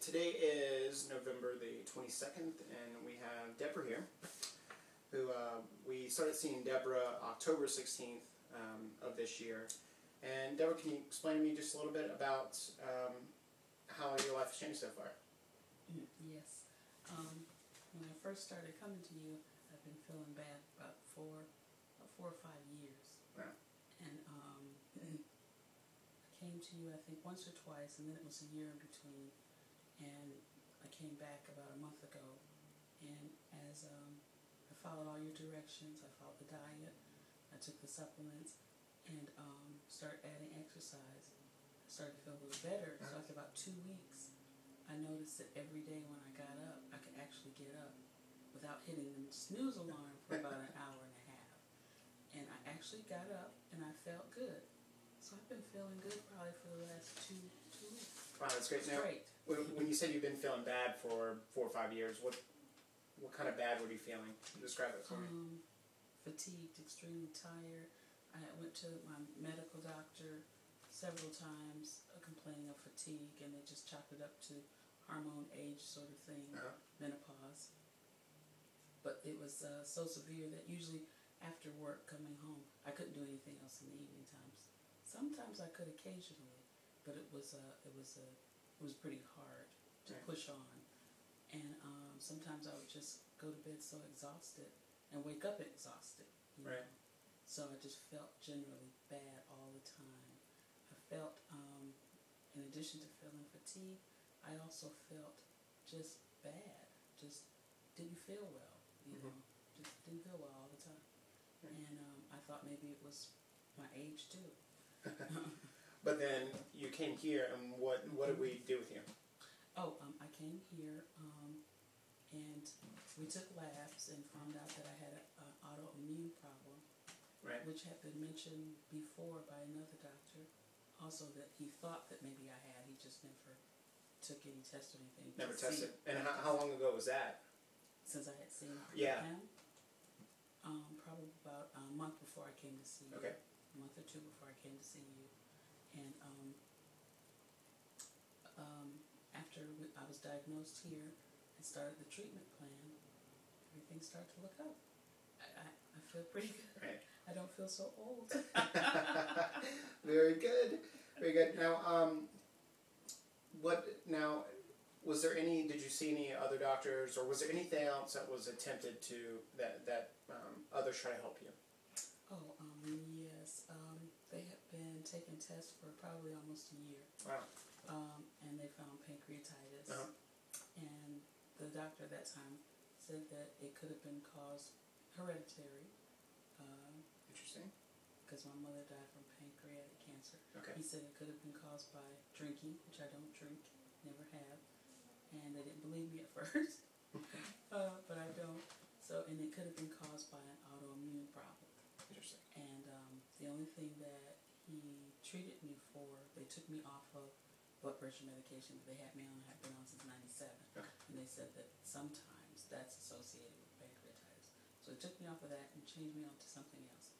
today is November the 22nd, and we have Deborah here, who we started seeing Deborah October 16th of this year. And Deborah, can you explain to me just a little bit about how your life has changed so far? Yes. When I first started coming to you, I've been feeling bad about 4 or 5 years. Wow. And I came to you, I think, once or twice, and then it was a year in between. And I came back about a month ago, and as I followed all your directions, I followed the diet, I took the supplements, and started adding exercise. I started to feel a little better. So after about 2 weeks, I noticed that every day when I got up, I could actually get up without hitting the snooze alarm for about an hour and a half. And I actually got up, and I felt good. So I've been feeling good probably for the last two weeks. Wow, that's great. Now, Great. when you said you've been feeling bad for 4 or 5 years, what kind of bad were you feeling? Describe it for me. Fatigued, extremely tired. I went to my medical doctor several times complaining of fatigue, and they just chopped it up to hormone age sort of thing, menopause. But it was so severe that usually after work coming home, I couldn't do anything else in the evening times. Sometimes I could occasionally, but it was pretty hard to push on. And sometimes I would just go to bed so exhausted and wake up exhausted. You know? So I just felt generally bad all the time. I felt, in addition to feeling fatigue, I also felt just bad. Just didn't feel well, you know. Just didn't feel well all the time. And I thought maybe it was my age too. But then you came here, and what did we do with you? Oh, I came here, and we took labs and found out that I had an autoimmune problem, which had been mentioned before by another doctor. Also, that he thought that maybe I had. He just never took any test or anything. Never tested. And how long ago was that? Since I had seen him. Probably about a month before I came to see you. Okay. A month or two before I came to see you. And after I was diagnosed here and started the treatment plan, everything started to look up. I feel pretty good. Right. I don't feel so old. Very good. Very good. Now, was there any, did you see any other doctors, or was there anything else that was attempted to, that others try to help you? Oh, yes. They have been taking tests for probably almost a year. Wow. And they found pancreatitis. And the doctor at that time said that it could have been caused hereditary. Interesting. Because my mother died from pancreatic cancer. Okay. He said it could have been caused by drinking, which I don't drink, never have. And they didn't believe me at first. But I don't. So, and it could have been caused by an autoimmune problem. Interesting. And the only thing that he treated me for, they took me off of blood pressure medication that they had me on. I had been on since '97. Okay. And they said that sometimes that's associated with pancreatitis. So they took me off of that and changed me on to something else.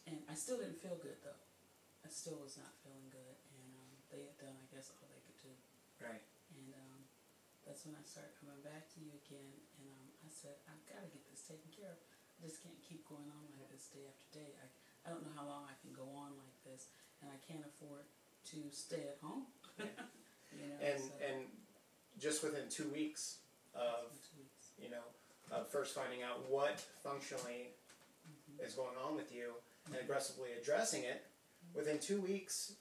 And I still didn't feel good, though. I still was not feeling good. And they had done, I guess, all they could do. Right. And that's when I started coming back to you again. And I said, I've got to get this taken care of. I just can't keep going on like this day after day. I don't know how long I can go on like this, and I can't afford to stay at home. You know, and just within 2 weeks of first finding out what functionally is going on with you and aggressively addressing it, within 2 weeks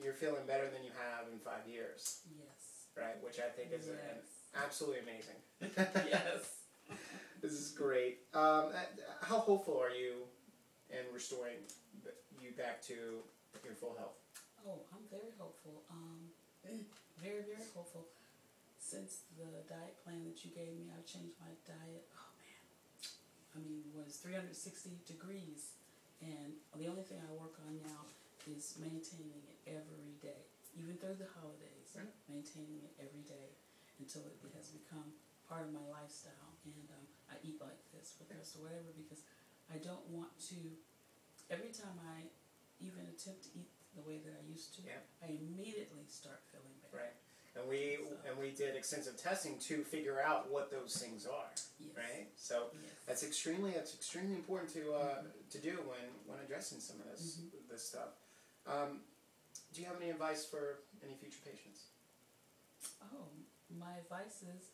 you're feeling better than you have in 5 years. Yes. Right, which I think is absolutely amazing. Yes. This is great. How hopeful are you in restoring you back to your full health? Oh, I'm very hopeful. Very, very hopeful. Since the diet plan that you gave me, I've changed my diet. Oh, man. I mean, what is 360 degrees? And the only thing I work on now is maintaining it every day. Even through the holidays, maintaining it every day until it has become part of my lifestyle. And I eat like this for the rest of whatever, because I don't want to, every time I even attempt to eat the way that I used to, I immediately start feeling bad. Right. And we did extensive testing to figure out what those things are, Yes. right? So Yes. that's extremely important to do when addressing some of this stuff. Do you have any advice for any future patients? Oh, my advice is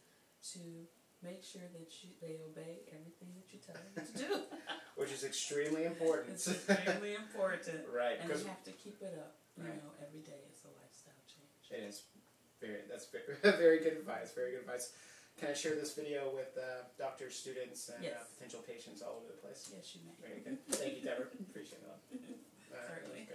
to make sure that they obey everything that you tell them to do. Which is extremely important. It's extremely important. Right. And they have to keep it up. You Right. know, every day it's a lifestyle change. It is. That's very good advice. Very good advice. Can I share this video with doctors, students, and Yes. potential patients all over the place? Yes, you may. Very good. Thank you, Deborah. Appreciate it. Certainly.